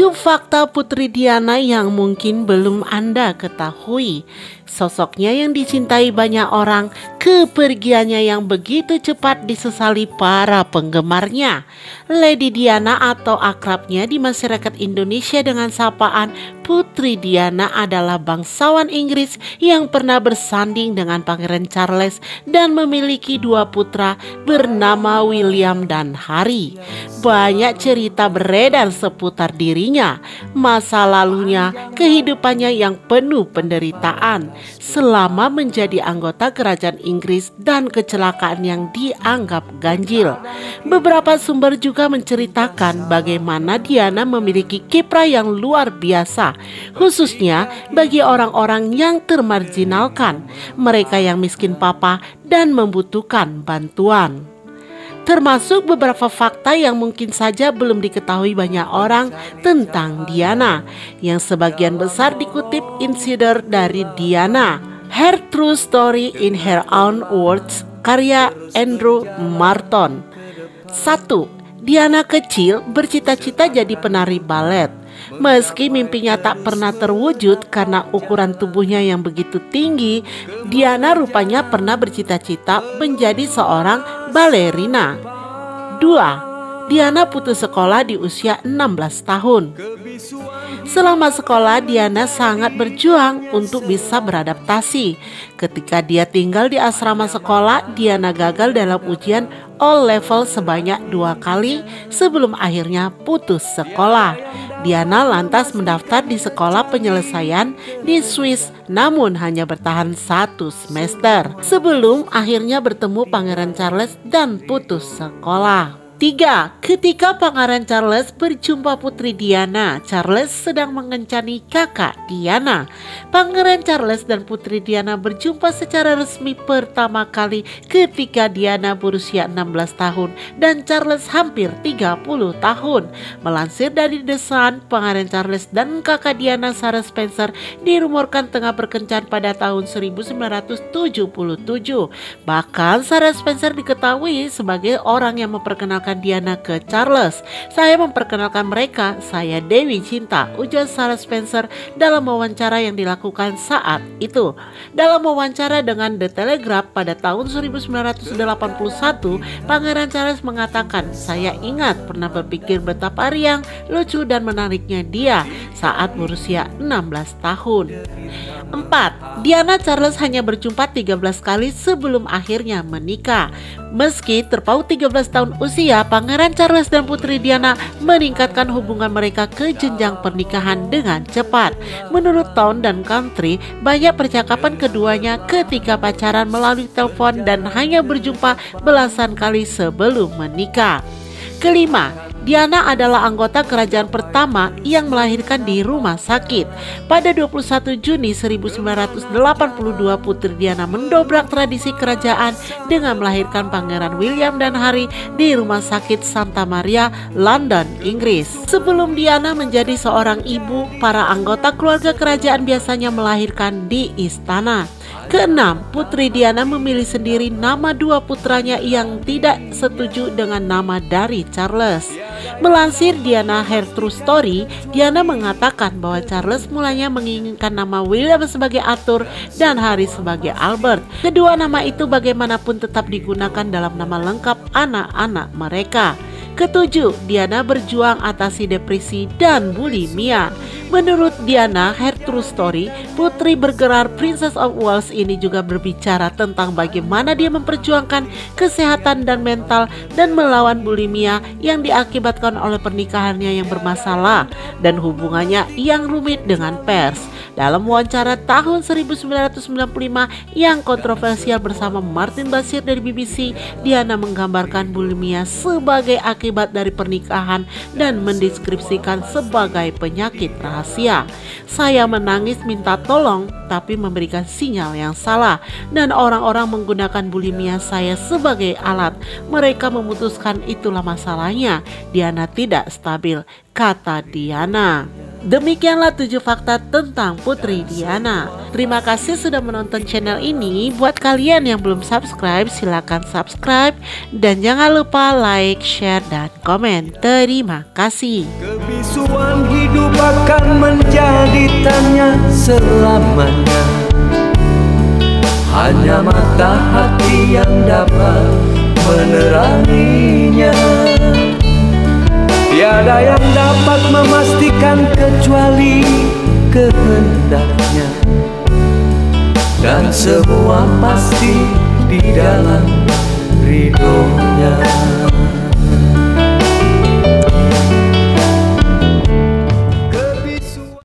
7 fakta Putri Diana yang mungkin belum Anda ketahui. Sosoknya yang dicintai banyak orang, kepergiannya yang begitu cepat disesali para penggemarnya. Lady Diana atau akrabnya di masyarakat Indonesia dengan sapaan Putri Diana adalah bangsawan Inggris yang pernah bersanding dengan Pangeran Charles dan memiliki 2 putra bernama William dan Harry. Banyak cerita beredar seputar dirinya, masa lalunya, kehidupannya yang penuh penderitaan selama menjadi anggota kerajaan Inggris dan kecelakaan yang dianggap ganjil. Beberapa sumber juga menceritakan bagaimana Diana memiliki kiprah yang luar biasa, khususnya bagi orang-orang yang termarginalkan, mereka yang miskin papa dan membutuhkan bantuan. Termasuk beberapa fakta yang mungkin saja belum diketahui banyak orang tentang Diana, yang sebagian besar dikutip insider dari Diana. Her True Story in Her Own Words, karya Andrew Marton. 1. Diana kecil bercita-cita jadi penari balet. Meski mimpinya tak pernah terwujud karena ukuran tubuhnya yang begitu tinggi, Diana rupanya pernah bercita-cita menjadi seorang balerina. 2. Diana putus sekolah di usia 16 tahun. Selama sekolah, Diana sangat berjuang untuk bisa beradaptasi. Ketika dia tinggal di asrama sekolah, Diana gagal dalam ujian all level sebanyak 2 kali sebelum akhirnya putus sekolah. Diana lantas mendaftar di sekolah penyelesaian di Swiss, namun hanya bertahan 1 semester sebelum akhirnya bertemu Pangeran Charles dan putus sekolah. 3. Ketika Pangeran Charles berjumpa Putri Diana, Charles sedang mengencani kakak Diana. Pangeran Charles dan Putri Diana berjumpa secara resmi pertama kali ketika Diana berusia 16 tahun dan Charles hampir 30 tahun. Melansir dari The Sun, Pangeran Charles dan kakak Diana, Sarah Spencer, dirumorkan tengah berkencan pada tahun 1977. Bahkan Sarah Spencer diketahui sebagai orang yang memperkenalkan Diana ke Charles. "Saya memperkenalkan mereka, saya Dewi Cinta," ujar Sarah Spencer dalam wawancara yang dilakukan saat itu. Dalam wawancara dengan The Telegraph pada tahun 1981, Pangeran Charles mengatakan, "Saya ingat pernah berpikir betapa riang, lucu dan menariknya dia saat berusia 16 tahun. 4. Diana Charles hanya berjumpa 13 kali sebelum akhirnya menikah. Meski terpaut 13 tahun usia, Pangeran Charles dan Putri Diana meningkatkan hubungan mereka ke jenjang pernikahan dengan cepat. Menurut Town dan Country, banyak percakapan keduanya ketika pacaran melalui telepon dan hanya berjumpa belasan kali sebelum menikah. 5. Diana adalah anggota kerajaan pertama yang melahirkan di rumah sakit. Pada 21 Juni 1982, Putri Diana mendobrak tradisi kerajaan dengan melahirkan Pangeran William dan Harry di Rumah Sakit Santa Maria, London, Inggris. Sebelum Diana menjadi seorang ibu, para anggota keluarga kerajaan biasanya melahirkan di istana. 6. Putri Diana memilih sendiri nama 2 putranya yang tidak setuju dengan nama dari Charles. Melansir Diana Her True Story, Diana mengatakan bahwa Charles mulanya menginginkan nama William sebagai Arthur dan Harry sebagai Albert. Kedua nama itu bagaimanapun tetap digunakan dalam nama lengkap anak-anak mereka. 7. Diana berjuang atasi depresi dan bulimia. Menurut Diana Her True Story, putri bergelar Princess of Wales ini juga berbicara tentang bagaimana dia memperjuangkan kesehatan dan mental dan melawan bulimia yang diakibatkan oleh pernikahannya yang bermasalah dan hubungannya yang rumit dengan pers. Dalam wawancara tahun 1995 yang kontroversial bersama Martin Bashir dari BBC, Diana menggambarkan bulimia sebagai akibat dari pernikahan dan mendeskripsikan sebagai penyakit rahasia. "Saya menangis minta tolong tapi memberikan sinyal yang salah dan orang-orang menggunakan bulimia saya sebagai alat. Mereka memutuskan itulah masalahnya. Diana tidak stabil," kata Diana. Demikianlah 7 fakta tentang Putri Diana. Terima kasih sudah menonton channel ini. Buat kalian yang belum subscribe, silakan subscribe. Dan jangan lupa like, share, dan komen. Terima kasih. Kebisuan hidup akan menjadi tanya selamanya. Hanya mata hati yang dapat meneranginya. Tiada yang dapat memastikan kecuali kehendaknya. Dan semua pasti di dalam ridhonya.